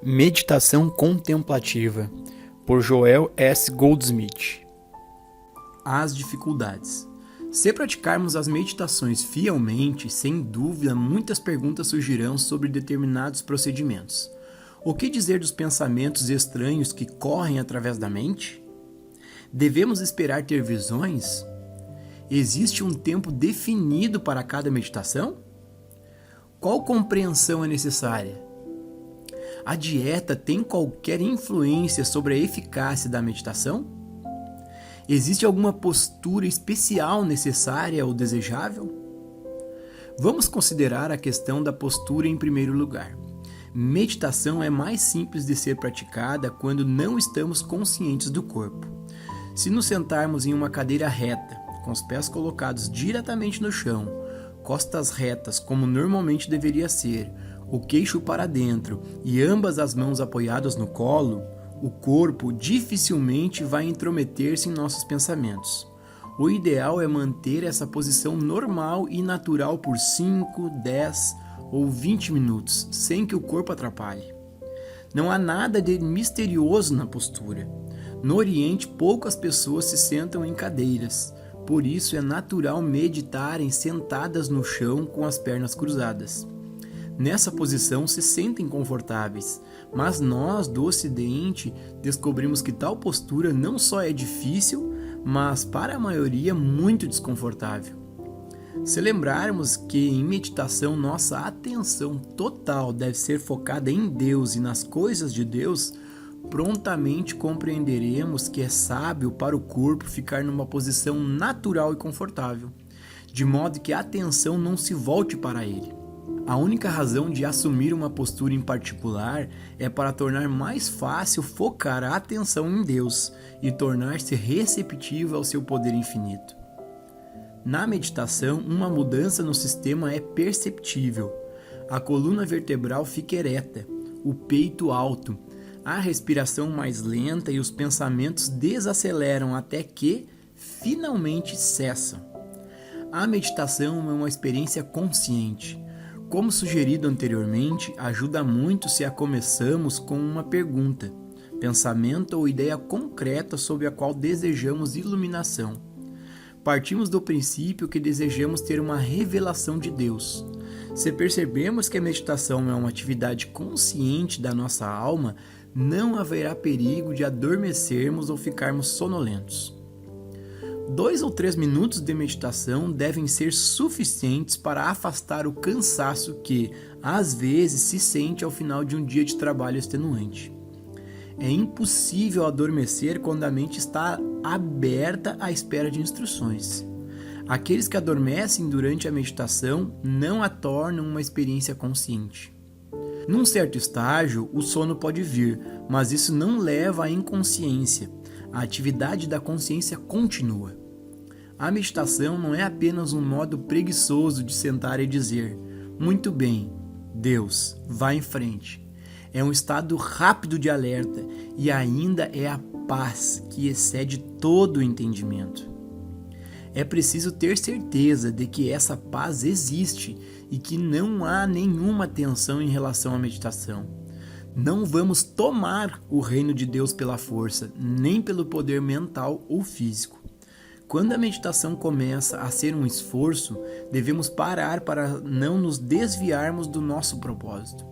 Meditação Contemplativa, por Joel S. Goldsmith. As dificuldades. Se praticarmos as meditações fielmente, sem dúvida, muitas perguntas surgirão sobre determinados procedimentos. O que dizer dos pensamentos estranhos que correm através da mente? Devemos esperar ter visões? Existe um tempo definido para cada meditação? Qual compreensão é necessária? A dieta tem qualquer influência sobre a eficácia da meditação? Existe alguma postura especial necessária ou desejável? Vamos considerar a questão da postura em primeiro lugar. Meditação é mais simples de ser praticada quando não estamos conscientes do corpo. Se nos sentarmos em uma cadeira reta, com os pés colocados diretamente no chão, costas retas como normalmente deveria ser, o queixo para dentro e ambas as mãos apoiadas no colo, o corpo dificilmente vai intrometer-se em nossos pensamentos. O ideal é manter essa posição normal e natural por 5, 10 ou 20 minutos, sem que o corpo atrapalhe. Não há nada de misterioso na postura. No Oriente, poucas pessoas se sentam em cadeiras, por isso é natural meditarem sentadas no chão com as pernas cruzadas. Nessa posição se sentem confortáveis, mas nós do Ocidente descobrimos que tal postura não só é difícil, mas para a maioria muito desconfortável. Se lembrarmos que em meditação nossa atenção total deve ser focada em Deus e nas coisas de Deus, prontamente compreenderemos que é sábio para o corpo ficar numa posição natural e confortável, de modo que a atenção não se volte para ele. A única razão de assumir uma postura em particular é para tornar mais fácil focar a atenção em Deus e tornar-se receptiva ao seu poder infinito. Na meditação, uma mudança no sistema é perceptível. A coluna vertebral fica ereta, o peito alto, a respiração mais lenta e os pensamentos desaceleram até que, finalmente, cessam. A meditação é uma experiência consciente. Como sugerido anteriormente, ajuda muito se a começamos com uma pergunta, pensamento ou ideia concreta sobre a qual desejamos iluminação. Partimos do princípio que desejamos ter uma revelação de Deus. Se percebemos que a meditação é uma atividade consciente da nossa alma, não haverá perigo de adormecermos ou ficarmos sonolentos. 2 ou 3 minutos de meditação devem ser suficientes para afastar o cansaço que, às vezes, se sente ao final de um dia de trabalho extenuante. É impossível adormecer quando a mente está aberta à espera de instruções. Aqueles que adormecem durante a meditação não a tornam uma experiência consciente. Num certo estágio, o sono pode vir, mas isso não leva à inconsciência. A atividade da consciência continua. A meditação não é apenas um modo preguiçoso de sentar e dizer: muito bem, Deus, vá em frente. É um estado rápido de alerta e ainda é a paz que excede todo o entendimento. É preciso ter certeza de que essa paz existe e que não há nenhuma tensão em relação à meditação. Não vamos tomar o reino de Deus pela força, nem pelo poder mental ou físico. Quando a meditação começa a ser um esforço, devemos parar para não nos desviarmos do nosso propósito.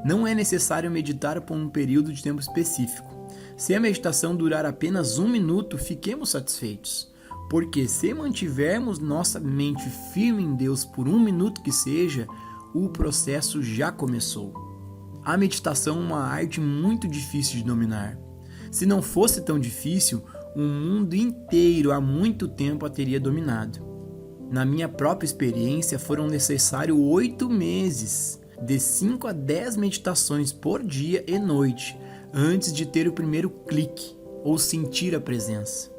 Não é necessário meditar por um período de tempo específico. Se a meditação durar apenas 1 minuto, fiquemos satisfeitos, porque se mantivermos nossa mente firme em Deus por 1 minuto que seja, o processo já começou. A meditação é uma arte muito difícil de dominar. Se não fosse tão difícil, o mundo inteiro há muito tempo a teria dominado. Na minha própria experiência, foram necessários 8 meses, de 5 a 10 meditações por dia e noite, antes de ter o primeiro clique, ou sentir a presença.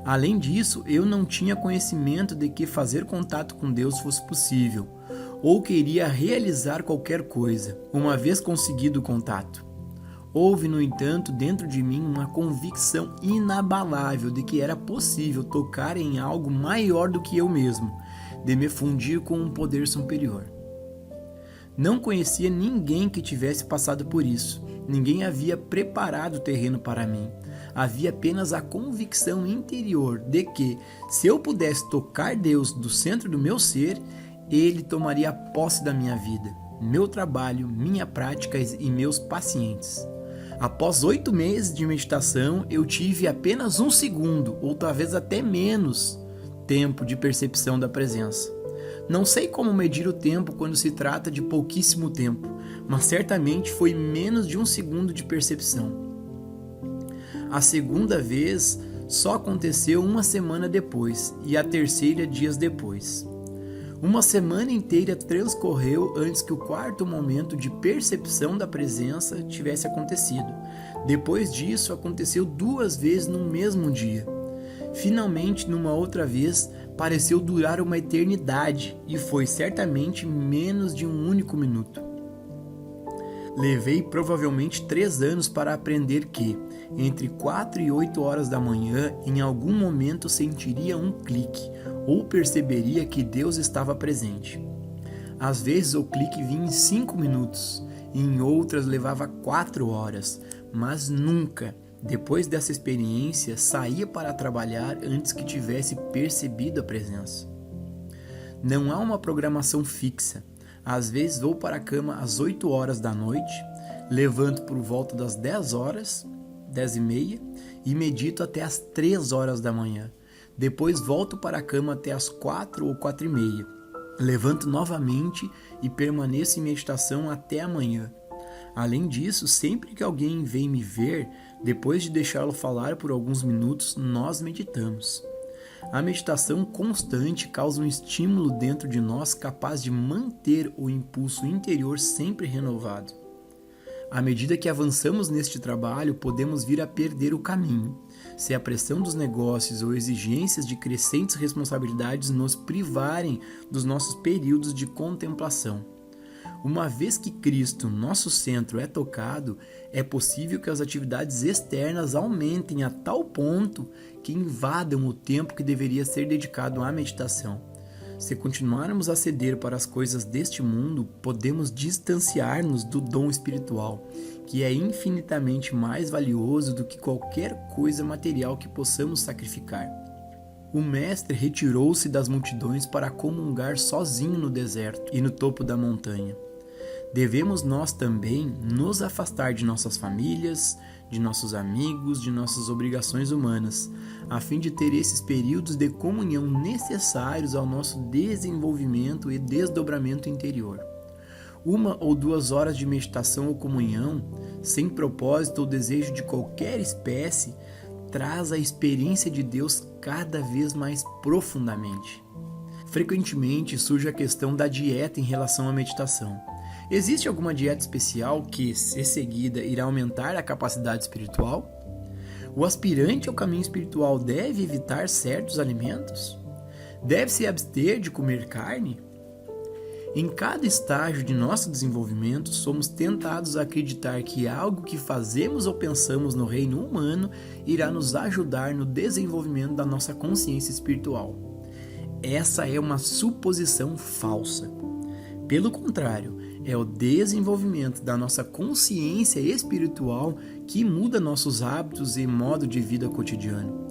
Além disso, eu não tinha conhecimento de que fazer contato com Deus fosse possível, ou queria realizar qualquer coisa, uma vez conseguido o contato. Houve, no entanto, dentro de mim uma convicção inabalável de que era possível tocar em algo maior do que eu mesmo, de me fundir com um poder superior. Não conhecia ninguém que tivesse passado por isso. Ninguém havia preparado o terreno para mim. Havia apenas a convicção interior de que, se eu pudesse tocar Deus do centro do meu ser, Ele tomaria posse da minha vida, meu trabalho, minha prática e meus pacientes. Após 8 meses de meditação, eu tive apenas 1 segundo, ou talvez até menos, tempo de percepção da presença. Não sei como medir o tempo quando se trata de pouquíssimo tempo, mas certamente foi menos de 1 segundo de percepção. A segunda vez só aconteceu 1 semana depois, e a terceira dias depois. 1 semana inteira transcorreu antes que o quarto momento de percepção da presença tivesse acontecido. Depois disso, aconteceu 2 vezes no mesmo dia. Finalmente, numa outra vez, pareceu durar uma eternidade e foi certamente menos de 1 único minuto. Levei provavelmente 3 anos para aprender que, entre 4 e 8 horas da manhã, em algum momento sentiria um clique, ou perceberia que Deus estava presente. Às vezes o clique vinha em 5 minutos, e em outras levava 4 horas, mas nunca, depois dessa experiência, saía para trabalhar antes que tivesse percebido a presença. Não há uma programação fixa. Às vezes vou para a cama às 8 horas da noite, levanto por volta das 10 horas, 10h30, e medito até às 3 horas da manhã. Depois volto para a cama até às 4 ou 4h30. Levanto novamente e permaneço em meditação até amanhã. Além disso, sempre que alguém vem me ver, depois de deixá-lo falar por alguns minutos, nós meditamos. A meditação constante causa um estímulo dentro de nós capaz de manter o impulso interior sempre renovado. À medida que avançamos neste trabalho, podemos vir a perder o caminho, se a pressão dos negócios ou exigências de crescentes responsabilidades nos privarem dos nossos períodos de contemplação. Uma vez que Cristo, nosso centro, é tocado, é possível que as atividades externas aumentem a tal ponto que invadam o tempo que deveria ser dedicado à meditação. Se continuarmos a ceder para as coisas deste mundo, podemos distanciar-nos do dom espiritual, que é infinitamente mais valioso do que qualquer coisa material que possamos sacrificar. O Mestre retirou-se das multidões para comungar sozinho no deserto e no topo da montanha. Devemos nós também nos afastar de nossas famílias, de nossos amigos, de nossas obrigações humanas, a fim de ter esses períodos de comunhão necessários ao nosso desenvolvimento e desdobramento interior. 1 ou 2 horas de meditação ou comunhão, sem propósito ou desejo de qualquer espécie, traz a experiência de Deus cada vez mais profundamente. Frequentemente surge a questão da dieta em relação à meditação. Existe alguma dieta especial que, se seguida, irá aumentar a capacidade espiritual? O aspirante ao caminho espiritual deve evitar certos alimentos? Deve se abster de comer carne? Em cada estágio de nosso desenvolvimento, somos tentados a acreditar que algo que fazemos ou pensamos no reino humano irá nos ajudar no desenvolvimento da nossa consciência espiritual. Essa é uma suposição falsa. Pelo contrário, é o desenvolvimento da nossa consciência espiritual que muda nossos hábitos e modo de vida cotidiano.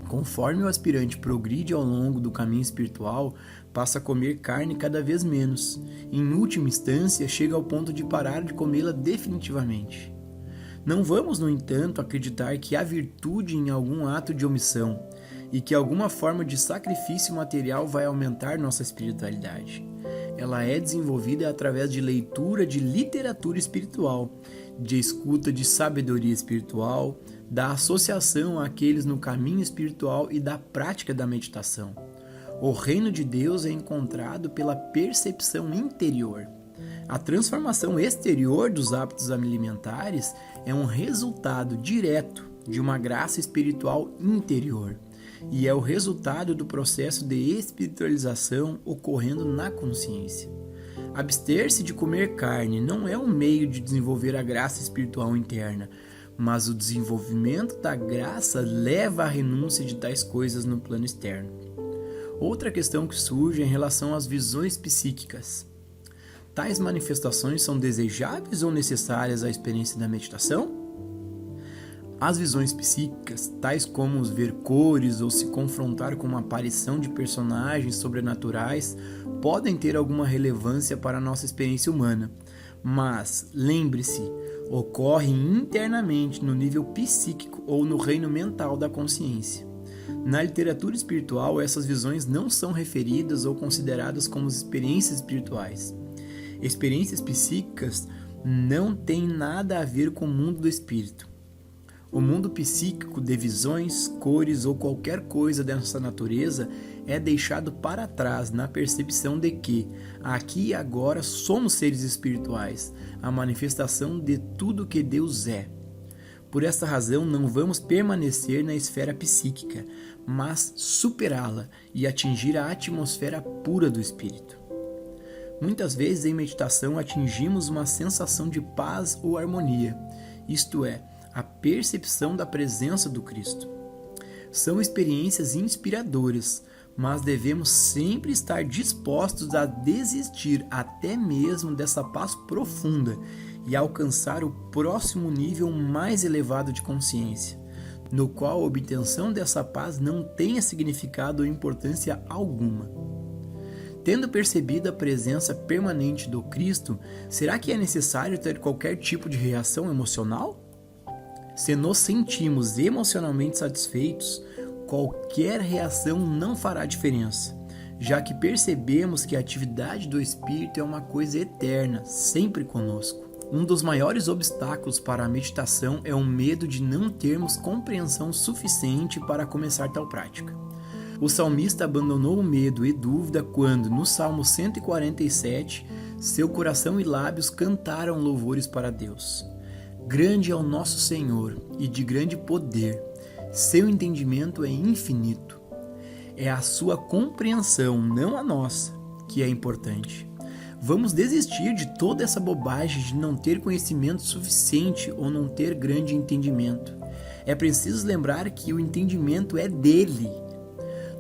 Conforme o aspirante progride ao longo do caminho espiritual, passa a comer carne cada vez menos. Em última instância, chega ao ponto de parar de comê-la definitivamente. Não vamos, no entanto, acreditar que há virtude em algum ato de omissão e que alguma forma de sacrifício material vai aumentar nossa espiritualidade. Ela é desenvolvida através de leitura de literatura espiritual, de escuta de sabedoria espiritual, da associação àqueles no caminho espiritual e da prática da meditação. O reino de Deus é encontrado pela percepção interior. A transformação exterior dos hábitos alimentares é um resultado direto de uma graça espiritual interior e é o resultado do processo de espiritualização ocorrendo na consciência. Abster-se de comer carne não é um meio de desenvolver a graça espiritual interna, mas o desenvolvimento da graça leva à renúncia de tais coisas no plano externo. Outra questão que surge é em relação às visões psíquicas. tais manifestações são desejáveis ou necessárias à experiência da meditação? As visões psíquicas, tais como os ver cores ou se confrontar com uma aparição de personagens sobrenaturais, podem ter alguma relevância para a nossa experiência humana, mas, lembre-se, ocorrem internamente no nível psíquico ou no reino mental da consciência. Na literatura espiritual, essas visões não são referidas ou consideradas como experiências espirituais. Experiências psíquicas não têm nada a ver com o mundo do espírito. O mundo psíquico de visões, cores ou qualquer coisa dessa natureza é deixado para trás na percepção de que, aqui e agora, somos seres espirituais, a manifestação de tudo que Deus é. Por esta razão, não vamos permanecer na esfera psíquica, mas superá-la e atingir a atmosfera pura do espírito. Muitas vezes, em meditação, atingimos uma sensação de paz ou harmonia, isto é, a percepção da presença do Cristo. São experiências inspiradoras, mas devemos sempre estar dispostos a desistir até mesmo dessa paz profunda e alcançar o próximo nível mais elevado de consciência, no qual a obtenção dessa paz não tenha significado ou importância alguma. Tendo percebido a presença permanente do Cristo, será que é necessário ter qualquer tipo de reação emocional? Se nos sentimos emocionalmente satisfeitos, qualquer reação não fará diferença, já que percebemos que a atividade do Espírito é uma coisa eterna, sempre conosco. Um dos maiores obstáculos para a meditação é o medo de não termos compreensão suficiente para começar tal prática. O salmista abandonou o medo e dúvida quando, no Salmo 147, seu coração e lábios cantaram louvores para Deus. Grande é o nosso Senhor e de grande poder, seu entendimento é infinito. É a sua compreensão, não a nossa, que é importante. Vamos desistir de toda essa bobagem de não ter conhecimento suficiente ou não ter grande entendimento. É preciso lembrar que o entendimento é dele.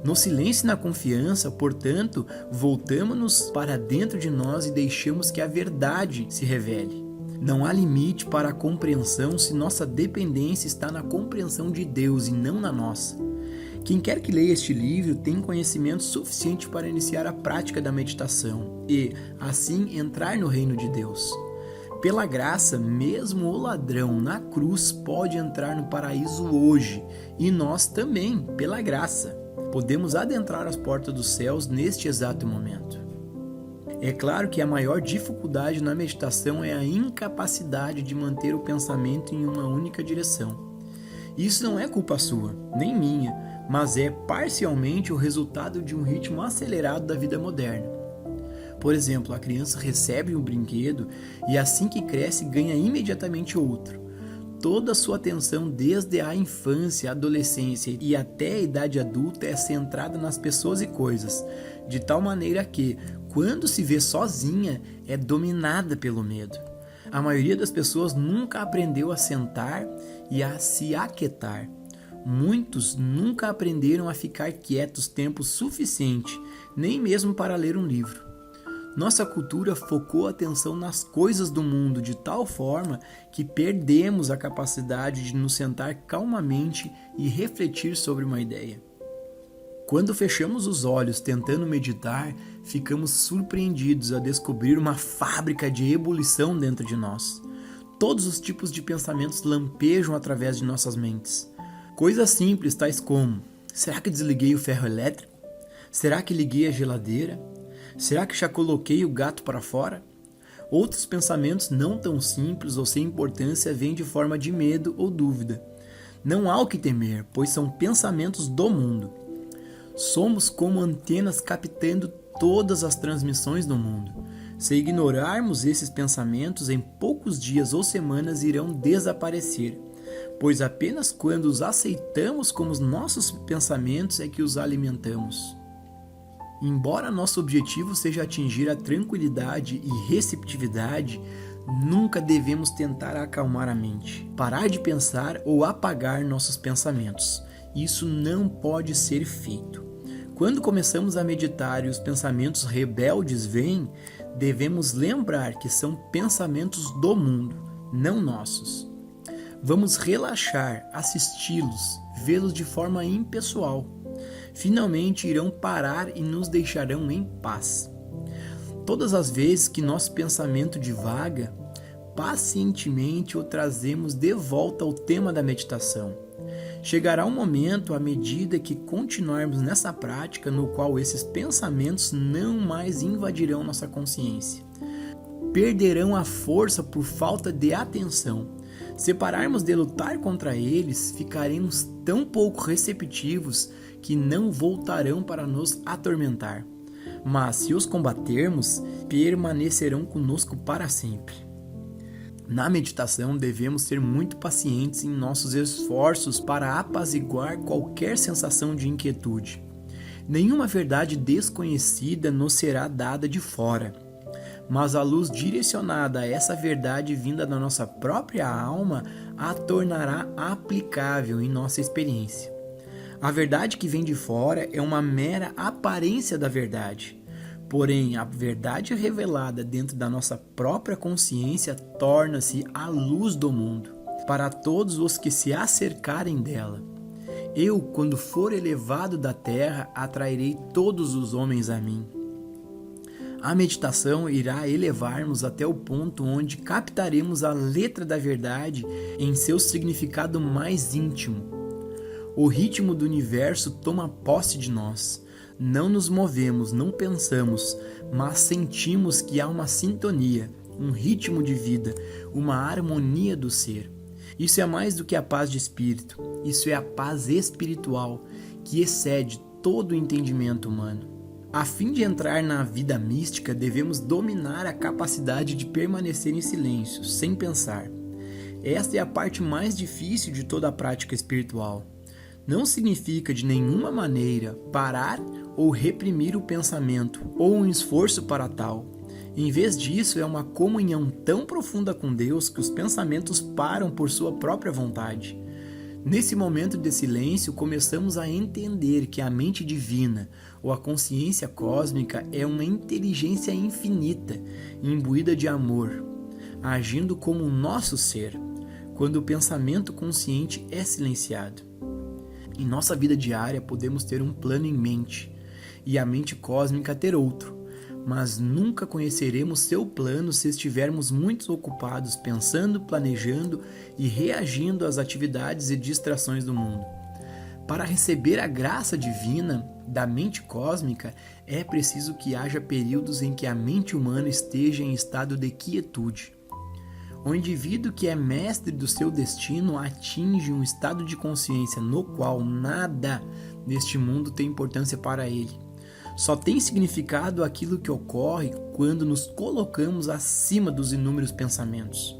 No silêncio e na confiança, portanto, voltamos-nos para dentro de nós e deixamos que a verdade se revele. Não há limite para a compreensão se nossa dependência está na compreensão de Deus e não na nossa. Quem quer que leia este livro tem conhecimento suficiente para iniciar a prática da meditação e, assim, entrar no reino de Deus. Pela graça, mesmo o ladrão na cruz pode entrar no paraíso hoje, e nós também, pela graça, podemos adentrar as portas dos céus neste exato momento. É claro que a maior dificuldade na meditação é a incapacidade de manter o pensamento em uma única direção. Isso não é culpa sua, nem minha, mas é parcialmente o resultado de um ritmo acelerado da vida moderna. Por exemplo, a criança recebe um brinquedo e assim que cresce ganha imediatamente outro. Toda a sua atenção desde a infância, adolescência e até a idade adulta é centrada nas pessoas e coisas, de tal maneira que, quando se vê sozinha, é dominada pelo medo. A maioria das pessoas nunca aprendeu a sentar e a se aquietar. Muitos nunca aprenderam a ficar quietos tempo suficiente, nem mesmo para ler um livro. Nossa cultura focou a atenção nas coisas do mundo de tal forma que perdemos a capacidade de nos sentar calmamente e refletir sobre uma ideia. Quando fechamos os olhos tentando meditar, ficamos surpreendidos a descobrir uma fábrica de ebulição dentro de nós. Todos os tipos de pensamentos lampejam através de nossas mentes. Coisas simples tais como: será que desliguei o ferro elétrico? Será que liguei a geladeira? Será que já coloquei o gato para fora? Outros pensamentos não tão simples ou sem importância vêm de forma de medo ou dúvida. Não há o que temer, pois são pensamentos do mundo. Somos como antenas captando todas as transmissões do mundo. Se ignorarmos esses pensamentos, em poucos dias ou semanas irão desaparecer, pois apenas quando os aceitamos como os nossos pensamentos é que os alimentamos. Embora nosso objetivo seja atingir a tranquilidade e receptividade, nunca devemos tentar acalmar a mente, parar de pensar ou apagar nossos pensamentos. Isso não pode ser feito. Quando começamos a meditar e os pensamentos rebeldes vêm, devemos lembrar que são pensamentos do mundo, não nossos. Vamos relaxar, assisti-los, vê-los de forma impessoal. Finalmente irão parar e nos deixarão em paz. Todas as vezes que nosso pensamento divaga, pacientemente o trazemos de volta ao tema da meditação. Chegará um momento, à medida que continuarmos nessa prática, no qual esses pensamentos não mais invadirão nossa consciência. Perderão a força por falta de atenção. Se pararmos de lutar contra eles, ficaremos tão pouco receptivos que não voltarão para nos atormentar. Mas se os combatermos, permanecerão conosco para sempre. Na meditação, devemos ser muito pacientes em nossos esforços para apaziguar qualquer sensação de inquietude. Nenhuma verdade desconhecida nos será dada de fora, mas a luz direcionada a essa verdade vinda da nossa própria alma a tornará aplicável em nossa experiência. A verdade que vem de fora é uma mera aparência da verdade. Porém, a verdade revelada dentro da nossa própria consciência torna-se a luz do mundo, para todos os que se acercarem dela. Eu, quando for elevado da terra, atrairei todos os homens a mim. A meditação irá elevar-nos até o ponto onde captaremos a letra da verdade em seu significado mais íntimo. O ritmo do universo toma posse de nós. Não nos movemos, não pensamos, mas sentimos que há uma sintonia, um ritmo de vida, uma harmonia do ser. Isso é mais do que a paz de espírito, isso é a paz espiritual, que excede todo o entendimento humano. A fim de entrar na vida mística, devemos dominar a capacidade de permanecer em silêncio, sem pensar. Esta é a parte mais difícil de toda a prática espiritual. Não significa de nenhuma maneira parar ou reprimir o pensamento, ou um esforço para tal. Em vez disso, é uma comunhão tão profunda com Deus que os pensamentos param por sua própria vontade. Nesse momento de silêncio, começamos a entender que a mente divina, ou a consciência cósmica, é uma inteligência infinita, imbuída de amor, agindo como o nosso ser, quando o pensamento consciente é silenciado. Em nossa vida diária, podemos ter um plano em mente, e a mente cósmica ter outro, mas nunca conheceremos seu plano se estivermos muito ocupados pensando, planejando e reagindo às atividades e distrações do mundo. Para receber a graça divina da mente cósmica, é preciso que haja períodos em que a mente humana esteja em estado de quietude. O indivíduo que é mestre do seu destino atinge um estado de consciência no qual nada neste mundo tem importância para ele. Só tem significado aquilo que ocorre quando nos colocamos acima dos inúmeros pensamentos.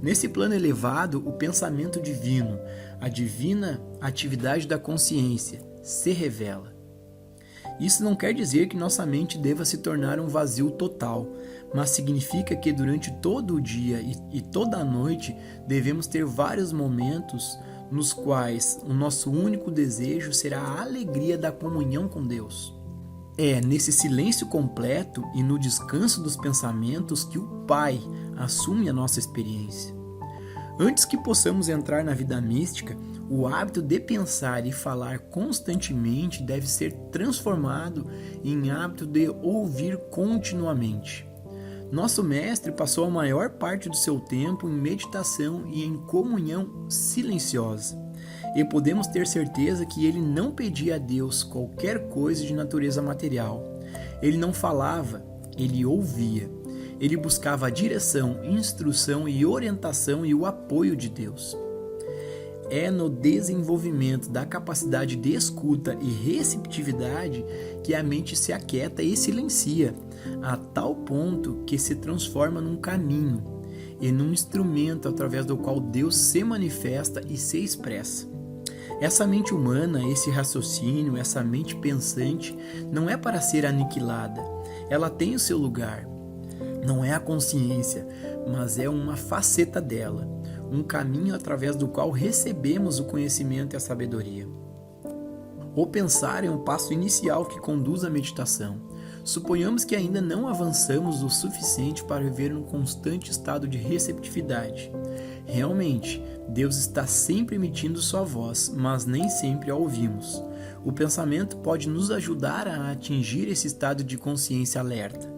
Nesse plano elevado, o pensamento divino, a divina atividade da consciência, se revela. Isso não quer dizer que nossa mente deva se tornar um vazio total, mas significa que durante todo o dia e toda a noite devemos ter vários momentos nos quais o nosso único desejo será a alegria da comunhão com Deus. É nesse silêncio completo e no descanso dos pensamentos que o Pai assume a nossa experiência. Antes que possamos entrar na vida mística, o hábito de pensar e falar constantemente deve ser transformado em hábito de ouvir continuamente. Nosso mestre passou a maior parte do seu tempo em meditação e em comunhão silenciosa. E podemos ter certeza que ele não pedia a Deus qualquer coisa de natureza material. Ele não falava, ele ouvia. Ele buscava a direção, instrução e orientação e o apoio de Deus. É no desenvolvimento da capacidade de escuta e receptividade que a mente se aquieta e silencia, a tal ponto que se transforma num caminho e num instrumento através do qual Deus se manifesta e se expressa. Essa mente humana, esse raciocínio, essa mente pensante, não é para ser aniquilada. Ela tem o seu lugar. Não é a consciência, mas é uma faceta dela, um caminho através do qual recebemos o conhecimento e a sabedoria. O pensar é um passo inicial que conduz à meditação. Suponhamos que ainda não avançamos o suficiente para viver num constante estado de receptividade. Realmente, Deus está sempre emitindo sua voz, mas nem sempre a ouvimos. O pensamento pode nos ajudar a atingir esse estado de consciência alerta,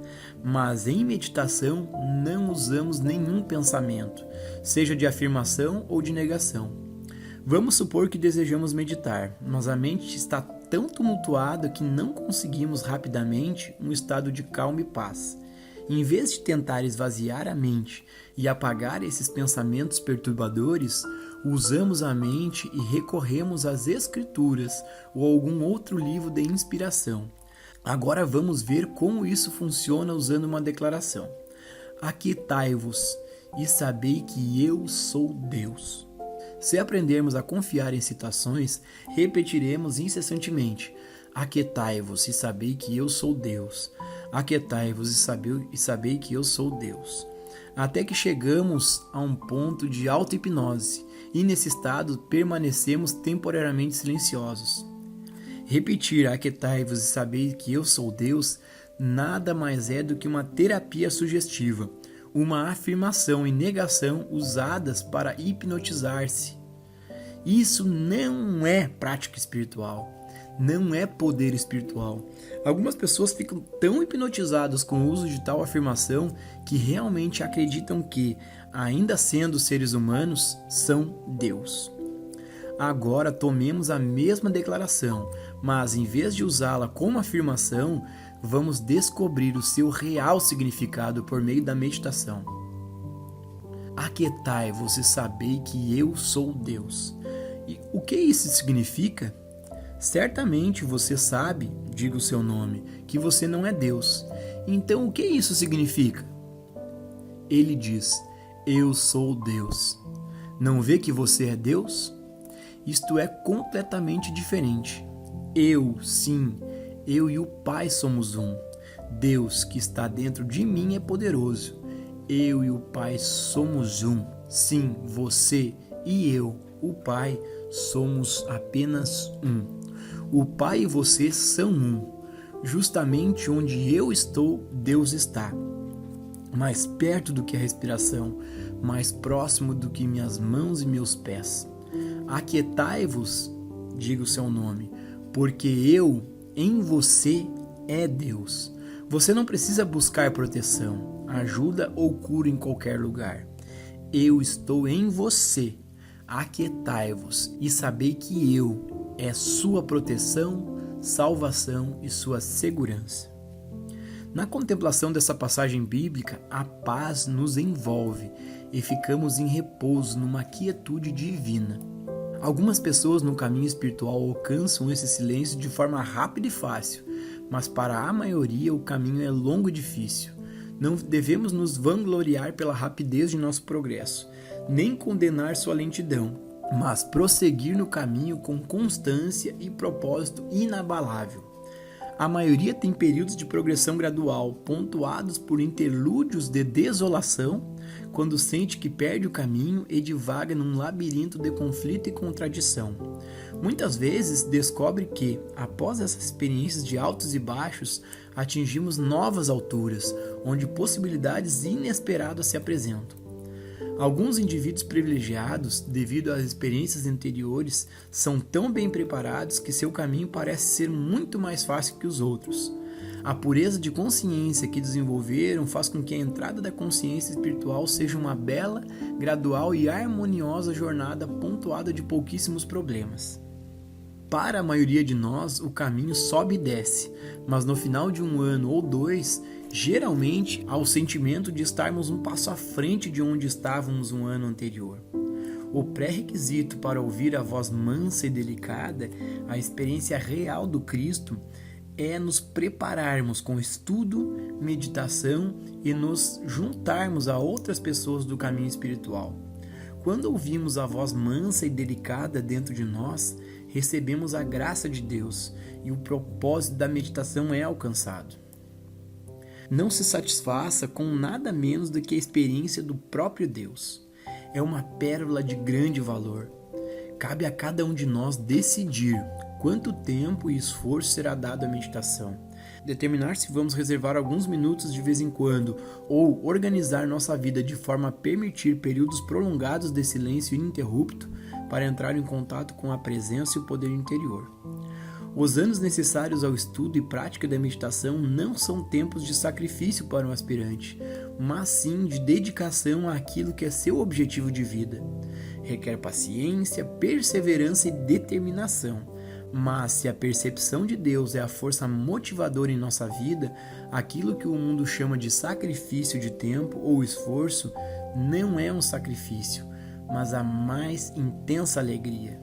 mas em meditação não usamos nenhum pensamento, seja de afirmação ou de negação. Vamos supor que desejamos meditar, mas a mente está tão tumultuada que não conseguimos rapidamente um estado de calma e paz. Em vez de tentar esvaziar a mente e apagar esses pensamentos perturbadores, usamos a mente e recorremos às Escrituras ou algum outro livro de inspiração. Agora vamos ver como isso funciona usando uma declaração. Aquietai-vos e sabei que eu sou Deus. Se aprendermos a confiar em citações, repetiremos incessantemente: aquietai-vos e sabei que eu sou Deus. Aquietai-vos e sabei que eu sou Deus. Até que chegamos a um ponto de auto-hipnose e nesse estado permanecemos temporariamente silenciosos. Repetir aquietai-vos e sabei que eu sou Deus nada mais é do que uma terapia sugestiva, uma afirmação e negação usadas para hipnotizar-se. Isso não é prática espiritual, não é poder espiritual. Algumas pessoas ficam tão hipnotizadas com o uso de tal afirmação que realmente acreditam que, ainda sendo seres humanos, são Deus. Agora tomemos a mesma declaração, mas em vez de usá-la como afirmação, vamos descobrir o seu real significado por meio da meditação. Aquietai-vos e sabei que eu sou Deus. E o que isso significa? Certamente você sabe, diga o seu nome, que você não é Deus. Então o que isso significa? Ele diz: eu sou Deus. Não vê que você é Deus? Isto é completamente diferente. Sim, eu e o Pai somos um. Deus que está dentro de mim é poderoso. Eu e o Pai somos um. Sim, você e eu, o Pai, somos apenas um. O Pai e você são um. Justamente onde eu estou, Deus está. Mais perto do que a respiração, mais próximo do que minhas mãos e meus pés. Aquietai-vos, diga o seu nome, porque eu, em você, é Deus. Você não precisa buscar proteção, ajuda ou cura em qualquer lugar. Eu estou em você. Aquietai-vos e sabei que eu é sua proteção, salvação e sua segurança. Na contemplação dessa passagem bíblica, a paz nos envolve e ficamos em repouso numa quietude divina. Algumas pessoas no caminho espiritual alcançam esse silêncio de forma rápida e fácil, mas para a maioria o caminho é longo e difícil. Não devemos nos vangloriar pela rapidez de nosso progresso, nem condenar sua lentidão, mas prosseguir no caminho com constância e propósito inabalável. A maioria tem períodos de progressão gradual, pontuados por interlúdios de desolação, quando sente que perde o caminho e divaga num labirinto de conflito e contradição. Muitas vezes descobre que, após essas experiências de altos e baixos, atingimos novas alturas, onde possibilidades inesperadas se apresentam. Alguns indivíduos privilegiados, devido às experiências anteriores, são tão bem preparados que seu caminho parece ser muito mais fácil que os outros. A pureza de consciência que desenvolveram faz com que a entrada da consciência espiritual seja uma bela, gradual e harmoniosa jornada pontuada de pouquíssimos problemas. Para a maioria de nós, o caminho sobe e desce, mas no final de um ano ou dois, geralmente há o sentimento de estarmos um passo à frente de onde estávamos um ano anterior. O pré-requisito para ouvir a voz mansa e delicada, a experiência real do Cristo, é nos prepararmos com estudo, meditação e nos juntarmos a outras pessoas do caminho espiritual. Quando ouvimos a voz mansa e delicada dentro de nós, recebemos a graça de Deus e o propósito da meditação é alcançado. Não se satisfaça com nada menos do que a experiência do próprio Deus. É uma pérola de grande valor. Cabe a cada um de nós decidir quanto tempo e esforço será dado à meditação. Determinar se vamos reservar alguns minutos de vez em quando ou organizar nossa vida de forma a permitir períodos prolongados de silêncio ininterrupto para entrar em contato com a presença e o poder interior. Os anos necessários ao estudo e prática da meditação não são tempos de sacrifício para um aspirante, mas sim de dedicação àquilo que é seu objetivo de vida. Requer paciência, perseverança e determinação. Mas se a percepção de Deus é a força motivadora em nossa vida, aquilo que o mundo chama de sacrifício de tempo ou esforço não é um sacrifício, mas a mais intensa alegria.